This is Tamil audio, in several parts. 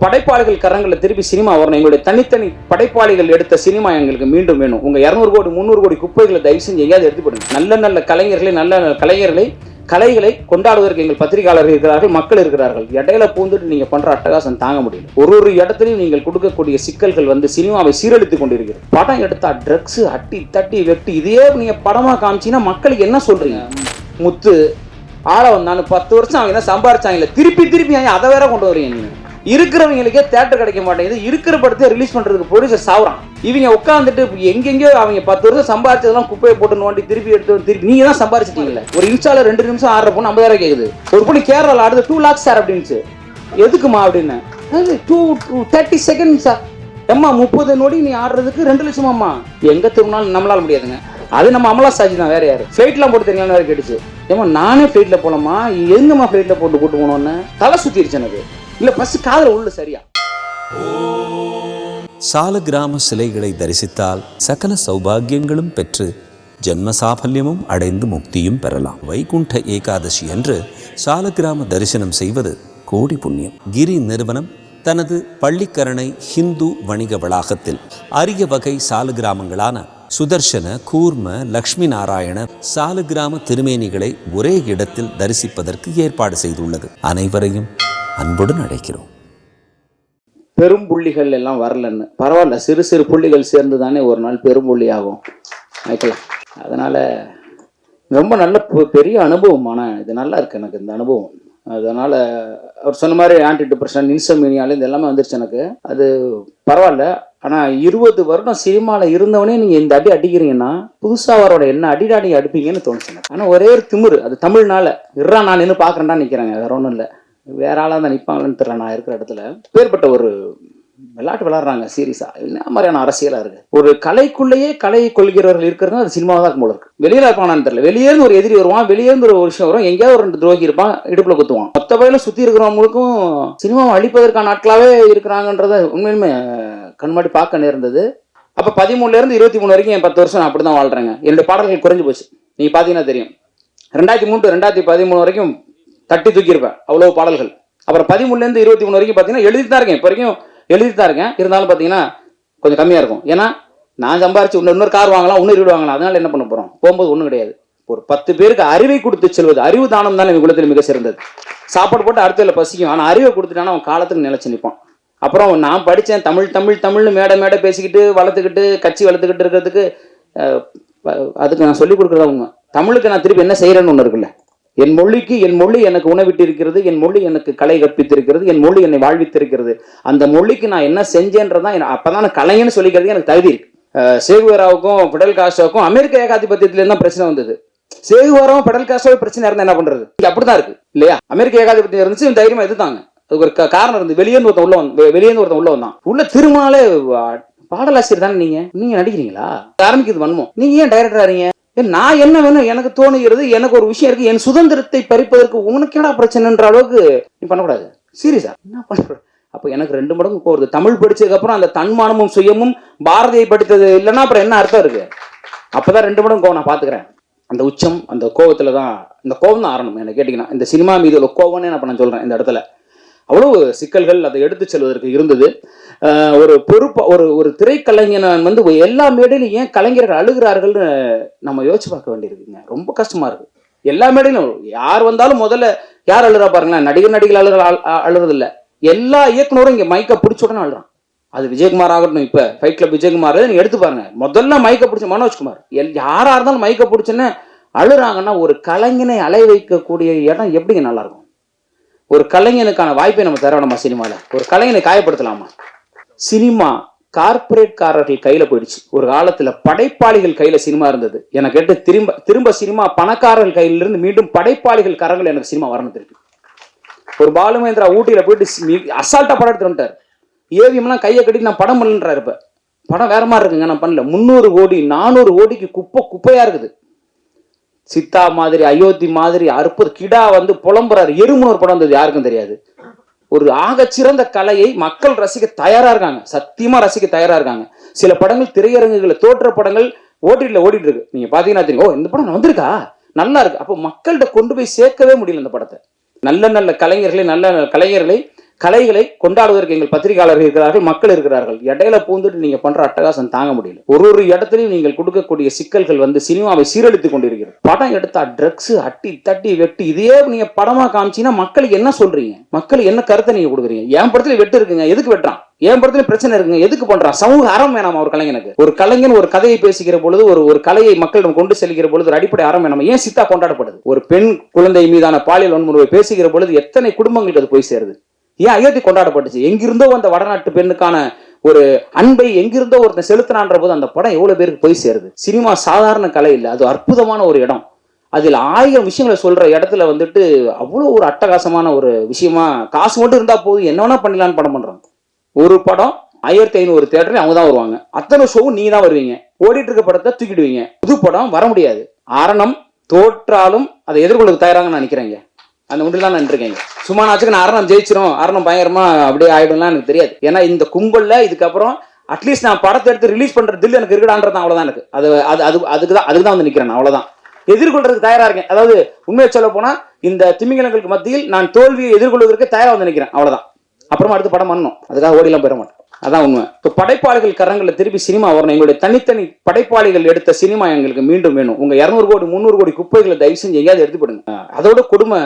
படைப்பாளிகள் கரங்களை திருப்பி சினிமா வரணும். எங்களுடைய தனித்தனி படைப்பாளிகள் எடுத்த சினிமா எங்களுக்கு மீண்டும் வேணும். உங்க 200 கோடி 300 கோடி குப்பைகளை தயவு செஞ்சு எங்கேயாவது எடுத்து போடுங்க. நல்ல நல்ல கலைஞர்களை கலைகளை கொண்டாடுவதற்கு எங்கள் பத்திரிகையாளர்கள் இருக்கிறார்கள், மக்கள் இருக்கிறார்கள். இடையில பூந்துட்டு நீங்க பண்ற அட்டகாசம் தாங்க முடியல. ஒரு இடத்துலையும் நீங்கள் கொடுக்கக்கூடிய சிக்கல்கள் வந்து சினிமாவை சீரழித்துக் கொண்டிருக்கிறது. படம் எடுத்தா ட்ரக்ஸ் அட்டி தட்டி வெட்டி இதே நீங்க படமா காமிச்சீங்கன்னா மக்களுக்கு என்ன சொல்றீங்க? முத்து ஆள வந்தான்னு 10 வருஷம் அவங்க என்ன சம்பாரிச்சாங்கல்ல, திருப்பி அதை வேற கொண்டு வரீங்க. நீங்க இருக்கிறவங்களுக்கே தேட்டர் கிடைக்க மாட்டேங்குது. இருக்கிற படத்தை ரிலீஸ் பண்றதுக்கு ப்ரொடியூசர் சாவுறான். இவங்க உட்காந்துட்டு எங்கெங்கயோ அவங்க 10 வருஷம் சம்பாரிச்சதெல்லாம் குப்பையை போட்டு நோண்டி திருப்பி எடுத்து நீங்க தான் சம்பாரிச்சிட்டீங்கல்ல. ஒரு இன்ஸ்டால 2 நிமிஷம் ஆடுற பொண்ணு 50,000 கேக்குது. ஒரு பொண்ணு கேரளால ஆடுது 2 lakhs சார் அப்படின்னு. எதுக்குமா அப்படின்னு 30 seconds சார். எம்மா 30 நொடி நீ ஆடுறதுக்கு 2 லட்சமாம்மா. எங்க திரும்பினாலும் நம்மளால முடியாதுங்க. அது நம்ம அமலா சாஜி தான், வேற யாரு? ஃபிளைட்லாம் போட்டு தெரியாம வேற கேட்டுச்சு. ஏமா நானே ஃபிளைட்ல போலாமா, எங்கம்மா ஃபிளைட்ல போட்டு கூட்டு போனோன்னு தலை சுத்திருச்சு எனக்கு. இல்ல பஸ் காதல உள்ள சரியா. சாலக்கிராம சிலைகளை தரிசித்தால் சகல சௌபாகியங்களும் பெற்று ஜென்ம சாபல்யமும் அடைந்து முக்தியும் பெறலாம். வைகுண்ட ஏகாதசி என்று சாலக்கிராம தரிசனம் செய்வது கோடி புண்ணியம். கிரி நிறுவனம் தனது பள்ளிக்கரணை ஹிந்து வணிக வளாகத்தில் அரிய வகை சாலக்கிராமங்களான சுதர்சன, கூர்ம, லக்ஷ்மி நாராயண சாலக்கிராம திருமேனிகளை ஒரே இடத்தில் தரிசிப்பதற்கு ஏற்பாடு செய்துள்ளது. அனைவரையும் அன்புடன் அழைக்கிறோம். பெரும் புள்ளிகள் எல்லாம் வரலன்னு பரவாயில்ல, சிறு சிறு புள்ளிகள் சேர்ந்து தானே ஒரு நாள் பெரும் புள்ளி ஆகும். நினைக்கலாம். அதனால ரொம்ப நல்ல பெரிய அனுபவமான இது நல்லா இருக்கு எனக்கு இந்த அனுபவம். அதனால அவர் சொன்ன மாதிரி ஆன்டி டிப்ரெஷன், இன்சோமினியால இது எல்லாமே வந்துருச்சு எனக்கு. அது பரவாயில்ல. ஆனால் 20 வருடம் சினிமாவில் இருந்தவனே நீங்கள் இந்த அடி அடிக்கிறீங்கன்னா புதுசாக அவரோட என்ன அடிடா நீங்கள் அடிப்பீங்கன்னு தோணுச்சுங்க. ஆனால் ஒரே ஒரு திமிரு, அது தமிழ்னால இறா நான் நின்று பார்க்குறேன்டா நிற்கிறேங்க, வேற ஒன்றும் இல்லை. வேற ஆளாக தான் நிற்பாங்கன்னு தெரியல. நான் இருக்கிற இடத்துல பேர்பட்ட ஒரு விளையாட்டு விளையாடுறாங்க சீரியஸா. என்ன மாதிரியான அரசியலா இருக்கு? ஒரு கலைக்குள்ளேயே கலையை கொள்கிறவர்கள் இருக்கிறது அது சினிமாவா தான் போல இருக்கு. வெளியில இருப்பானான்னு தெரியல. வெளியேருந்து ஒரு எதிரி வருவான், வெளியேருந்து ஒரு விஷயம் வரும், எங்கேயாவது ஒரு 2 துரோகி இருப்பான், இடுப்புல குத்துவான். மொத்த பயில சுத்தி இருக்கிறவங்களுக்கும் சினிமாவை அழிப்பதற்கான ஆட்களாவே இருக்கிறாங்கன்றத உண்மையுமே கண்மாடி பார்க்க நேர்ந்தது. அப்ப 13ல இருந்து 23 வரைக்கும் என் 10 வருஷம் நான் அப்படிதான் வாழ்றேங்க. என்னுடைய பாடல்கள் குறைஞ்சு போச்சு. நீங்க பாத்தீங்கன்னா தெரியும். 2003 2013 வரைக்கும் தட்டி தூக்கி இருப்பேன், அவ்வளவு பாடல்கள். அப்புறம் 13ல இருந்து 23 வரைக்கும் பாத்தீங்கன்னா எழுதிட்டு தான் இருக்கேன். இப்போ வரைக்கும் எழுதிட்டு தான் இருக்கேன். இருந்தாலும் பார்த்தீங்கன்னா கொஞ்சம் கம்மியாக இருக்கும். ஏன்னா நான் சம்பாரிச்சு இன்னொரு கார் வாங்கலாம், இன்னொரு வீடு வாங்கலாம். அதனால என்ன பண்ண போகிறோம்? போகும்போது ஒன்றும் கிடையாது. ஒரு 10 பேருக்கு அறிவை கொடுத்து செல்வது, அறிவு தானம் தான் எங்கள் குலத்தில் மிக சிறந்தது. சாப்பாடு போட்டு அடுத்ததில் பசிக்கும், ஆனால் அறிவை கொடுத்துட்டானா அவன் காலத்துக்கு நிலைச்சு நிற்பான். அப்புறம் நான் படித்தேன் தமிழ்னு மேடை பேசிக்கிட்டு வளர்த்துக்கிட்டு கட்சி வளர்த்துக்கிட்டு இருக்கிறதுக்கு அதுக்கு நான் சொல்லிக் கொடுக்குறதா உண்மை. தமிழுக்கு நான் திருப்பி என்ன செய்கிறேன்னு ஒன்று இருக்குல்ல. என் மொழி எனக்கு உணவிட்டு இருக்கிறது, என் மொழி எனக்கு கலை கற்பித்திருக்கிறது, என் மொழி என்னை வாழ்வித்திருக்கிறது. அந்த மொழிக்கு நான் என்ன செஞ்சேன்றதான் அப்பதான் கலைஞன்னு சொல்லிக்கிறது எனக்கு தகுதி இருக்கு. சேகுவேராவுக்கும் பிடல் காஸ்ட்ரோவுக்கும் அமெரிக்க ஏகாதிபத்தியத்துல தான் பிரச்சனை வந்தது. சேகுவேராவும் பிடல் காஸ்ட்ரோவும் பிரச்சனை இருந்தா என்ன பண்றது? இங்க அப்படிதான் இருக்கு இல்லையா? அமெரிக்க ஏகாதிபத்தியம் இருந்துச்சு, தைரியமா எதிர்த்தாங்க. அதுக்கு ஒரு காரணம் இருந்து வெளியேந்து ஒருத்தன் உள்ள வந்தான். உள்ள திருமாலே பாடலாசிரியர் தானே நீங்க நடிக்கிறீங்களா? ஆரம்பிக்கிறது வன்மம். நீங்க ஏன் டைரக்டர் ஆறீங்க? நான் என்ன வேணும் எனக்கு தோணுகிறது, எனக்கு ஒரு விஷயம் இருக்கு, என் சுதந்திரத்தை பறிப்பதற்கு உனக்கு என்னடா பிரச்சனைன்ற அளவுக்கு நீ பண்ணக்கூடாது. சீரியஸா என்ன பண்ற? அப்ப எனக்கு 2 மடங்கு போறது. தமிழ் படிச்சதுக்கு அப்புறம் அந்த தன்மானமும் சுயமும் பாரதியை படித்தது இல்லைன்னா அப்புறம் என்ன அர்த்தம் இருக்கு? அப்பதான் 2 மடங்கு கோவம் நான் பாத்துக்கிறேன். அந்த உச்சம் அந்த கோவத்துலதான், இந்த கோவம் தான் ஆரம்பம். என்ன கேட்டீங்கன்னா இந்த சினிமா மீது உள்ள கோவம்னே நான் சொல்றேன். இந்த இடத்துல அவ்வளவு சிக்கல்கள் அதை எடுத்து செல்வதற்கு இருந்தது. ஒரு பொறுப்பு ஒரு திரைக்கலைஞன் வந்து எல்லா மேடையிலும் ஏன் கலைஞர்கள் அழுகிறார்கள்னு நம்ம யோசிச்சு பார்க்க வேண்டியிருக்குங்க. ரொம்ப கஷ்டமா இருக்கு. எல்லா மேடையிலும் யார் வந்தாலும் முதல்ல யார் அழுறா பாருங்களேன். நடிகர்கள் அழுறது இல்லை. எல்லா இயக்குனரும் இங்க மைக்க பிடிச்ச உடனே அழுறான். அது விஜயகுமார் ஆகட்டும், இப்ப ஃபைட் கிளப் விஜயகுமார் நீங்க எடுத்து பாருங்க. முதல்ல மைக்க பிடிச்ச மனோஜ்குமார், யாரா இருந்தாலும் மைக்க பிடிச்சுன்னு அழுறாங்கன்னா ஒரு கலைஞனை அலை வைக்கக்கூடிய இடம் எப்படிங்க நல்லா இருக்கும்? ஒரு கலைஞனுக்கான வாய்ப்பை நம்ம தர வேணுமா? சினிமால ஒரு கலைஞனை காயப்படுத்தலாமா? சினிமா கார்பரேட்காரர்கள் கையில போயிடுச்சு. ஒரு காலத்துல படைப்பாளிகள் கையில சினிமா இருந்தது. எனக்கு கேட்டு திரும்ப சினிமா பணக்காரர்கள் கையிலிருந்து மீண்டும் படைப்பாளிகள் கரங்கள் எனக்கு சினிமா வரணும் இருக்கு. ஒரு பாலுமேந்திரா ஊட்டியில போயிட்டு அசால்ட்டா படம் எடுத்து வந்துட்டார். ஏவிஎம் எல்லாம் கையை கட்டி நான் படம் பண்ணலன்றாரு. இப்ப படம் வேற மாதிரி இருக்குங்க, நான் பண்ணல. 300 கோடி 400 கோடிக்கு குப்பையா இருக்குது. சித்தா மாதிரி, அயோத்தி மாதிரி, அற்புத கிடா வந்து புலம்புறாரு. எறும்புன்னு ஒரு படம் வந்தது, யாருக்கும் தெரியாது. ஒரு ஆகச்சிறந்த கலையை மக்கள் ரசிக்க தயாரா இருக்காங்க, சத்தியமா ரசிக்க தயாரா இருக்காங்க. சில படங்கள் திரையரங்குகளை தோற்ற படங்கள் ஓடிட்டுல ஓடிட்டு இருக்கு. நீங்க பாத்தீங்கன்னா தெரியும், ஓ இந்த படம் வந்திருக்கா, நல்லா இருக்கு. அப்போ மக்கள்கிட்ட கொண்டு போய் சேர்க்கவே முடியல இந்த படத்தை. நல்ல கலைஞர்களை கலைகளை கொண்டாடுவதற்கு எங்கள் பத்திரிகையாளர்கள் இருக்கிறார்கள், மக்கள் இருக்கிறார்கள். இடையில பூந்துட்டு நீங்க பண்ற அட்டகாசம் தாங்க முடியல. ஒரு இடத்துலையும் நீங்கள் கொடுக்கக்கூடிய சிக்கல்கள் வந்து சினிமாவை சீரழித்துக் கொண்டிருக்கிறது. படம் எடுத்தா ட்ரக்ஸ் அட்டி தட்டி வெட்டி, இதே நீங்க படமா காமிச்சீங்கன்னா மக்களுக்கு என்ன சொல்றீங்க? மக்களுக்கு என்ன கருத்தை நீங்க கொடுக்குறீங்க? என் படத்துல வெட்டு இருக்குங்க, எதுக்கு வெட்டுறான்? என் படத்துல பிரச்சனை இருக்குங்க, எதுக்கு பண்றான்? சமூக அறம் வேணாமா ஒரு கலைஞனுக்கு? ஒரு கலைஞன் ஒரு கதையை பேசுகிற பொழுது, ஒரு கலையை மக்களிடம் கொண்டு செல்கிற பொழுது ஒரு அடிப்படை அறம் வேணாமா? ஏன் சித்தா கொண்டாடப்படுது? ஒரு பெண் குழந்தை மீதான பாலியல் வன்முறையை பேசுகிற பொழுது எத்தனை குடும்பங்களுக்கு அது போய் சேருது? ஏன் அயோத்தி கொண்டாடப்பட்டுச்சு? எங்கிருந்தோ அந்த வடநாட்டு பெண்ணுக்கான ஒரு அன்பை எங்கிருந்தோ ஒருத்தன் செலுத்தினான்ற போது அந்த படம் எவ்வளவு பேருக்கு போய் சேருது? சினிமா சாதாரண கலை இல்லை, அது அற்புதமான ஒரு இடம். அதில் 1000 விஷயங்களை சொல்ற இடத்துல வந்துட்டு அவ்வளோ ஒரு அட்டகாசமான ஒரு விஷயமா, காசு மட்டும் இருந்தா போதும் என்ன வேணா பண்ணலான்னு படம் பண்றாங்க. ஒரு படம் 1500 தியேட்டர்ல அவங்க தான் வருவாங்க, அத்தனை ஷோவும் நீங்க தான் வருவீங்க, ஓடிட்டு இருக்க படத்தை தூக்கிடுவீங்க. புது படம் வர முடியாது. ஆரணம் தோற்றாலும் அதை எதிர்கொள்ள தயாராங்கன்னு நினைக்கிறேங்க. அந்த ஒன்றில் தான் நின்றுருக்கேங்க. சும்மா நாச்சுக்கு நான் அரணம் ஜெயிச்சிரும், அரணம் பயங்கரமா அப்படியே ஆயிடும்லாம் எனக்கு தெரியாது. ஏன்னா இந்த கும்பல்ல இதுக்கப்புறம் அட்லீஸ்ட் நான் படத்தை எடுத்து ரிலீஸ் பண்ற தில் எனக்கு இருக்குடான்றது அவ்வளவுதான். எனக்கு அதுக்கு தான் வந்து நிக்கிறேன், அவ்வளவுதான். எதிர்கொள்றதுக்கு தயாரா இருக்கேன். அதாவது உண்மையை சொல்ல போனா இந்த திமிங்கலங்களுக்கு மத்தியில் நான் தோல்வியை எதிர்கொள்வதற்கு தயாரா வந்து நிக்கிறேன், அவ்வளவுதான். அப்புறமா அடுத்து படம் பண்ணணும், அதுக்காக ஓடிலாம் பெற மாட்டேன். அதான் உண்மை. இப்போ படைப்பாளிகள் கரங்களை திருப்பி சினிமா வரணும். எங்களுடைய தனித்தனி படைப்பாளிகள் எடுத்த சினிமா எங்களுக்கு மீண்டும் வேணும். உங்க 200 கோடி 300 கோடி குப்பைகளை தயவு செஞ்சு எங்கேயாவது எடுத்து போடுங்க. அதோட கொடுமை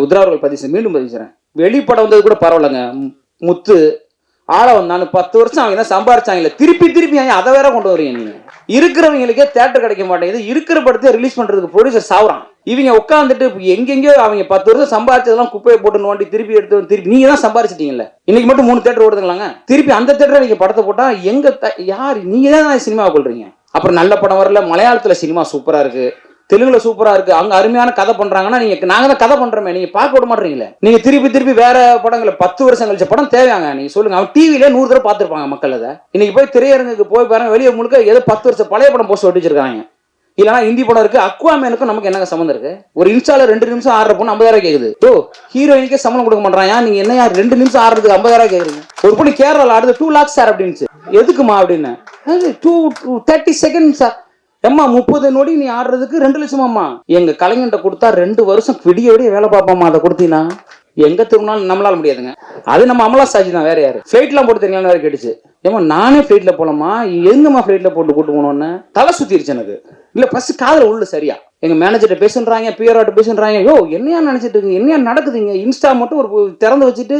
உத்ராவர்கள் மீண்டும் பதிவு செய்றேன். வெளிப்படம் வந்தது கூட பரவாயில்லைங்க. முத்து ஆள வந்தான்னு 10 வருஷம் அவங்க தான் சம்பாரிச்சாங்கல்ல, திருப்பி அதை வேற கொண்டு வரீங்க. நீங்க இருக்கிறவங்களுக்கே தேட்டர் கிடைக்க மாட்டேங்குது, இருக்கிற படத்தை ரிலீஸ் பண்றதுக்கு ப்ரொடியூசர் சாவுறான். இவங்க உட்காந்துட்டு எங்கெங்கயோ அவங்க 10 வருஷம் சம்பாரிச்சதெல்லாம் குப்பையை போட்டு நோண்டி திருப்பி எடுத்து திருப்பி நீங்க தான் சம்பாரிச்சிட்டீங்கல்ல. இன்னைக்கு மட்டும் 3 தேட்டர் ஓடுதுங்களாங்க, திருப்பி அந்த தேட்டரை நீங்க படத்தை போட்டா எங்க யார்? நீங்க தான் சினிமாவை கொள்றீங்க. அப்புறம் நல்ல படம் வரல. மலையாளத்துல சினிமா சூப்பரா இருக்கு, தெலுங்குல சூப்பரா இருக்கு, அங்க அருமையான கதை பண்றாங்கன்னா நாங்க தான் கதை பண்றோமே, நீங்க பார்க்க விட மாட்டீங்களே. நீங்க திருப்பி வேற படங்களை 10 வருஷம் கழிச்ச படம் தேவையாங்க? நீங்க சொல்லுங்க. அவன் டிவில 100 தடவை பார்த்திருப்பாங்க மக்கள். அதை இன்னைக்கு போய் திரையரங்குக்கு போய் பாருங்க, வெளியே முழுக்க ஏதோ 10 வருஷம் பழைய படம் போஸ்ட் ஒட்டிச்சிருக்காங்க. இல்லைன்னா ஹிந்தி படம் இருக்கு. அக்வாமேனுக்கும் நமக்கு என்னங்க சம்மந்தம் இருக்கு? ஒரு இன்ஸ்டால 2 நிமிஷம் ஆடுற பொண்ணு 50,000 கேக்குது. ஹீரோயினுக்கே சம்பளம் கொடுக்க மாட்டாங்க, நீங்க என்ன 2 நிமிஷம் ஆடுறதுக்கு 50,000 கேக்குறீங்க? ஒரு பொண்ணு கேரளால ஆடுது 2 lakhs சார் அப்படின்னு. எதுக்குமா அப்படின்னு? 30 seconds சார். எம்மா 30 நொடி நீ ஆடுறதுக்கு 2 லட்சமாம்மா. எங்க கலைஞன்ட்ட கொடுத்தா 2 வருஷம் விடிய வேலை பார்ப்போம்மா. அதை கொடுத்தீங்கன்னா எங்க திரும்பினாலும் நம்மளால முடியாதுங்க. அது நம்ம அமலா சாஜி தான், வேற யாரு? ஃபிளைட்லாம் போட்டு தெரியும் வேற கேட்டுச்சு. ஏமா நானே ஃபிளைட்ல போலாமா? எங்கம்மா ஃபிளைட்ல போட்டு கூட்டு போனோன்னு தலை சுத்திருச்சு எனக்கு. இல்ல ஃபர்ஸ்ட் காதல உள்ள சரியா எங்க மேனேஜர்ட்ட பேசுறாங்க, பிஆர்ட்ட பேசுறாங்க. யோ என்னையா நினைச்சிட்டு இருக்கீங்க, என்னையா நடக்குதுங்க? இன்ஸ்டா மட்டும் ஒரு திறந்து வச்சுட்டு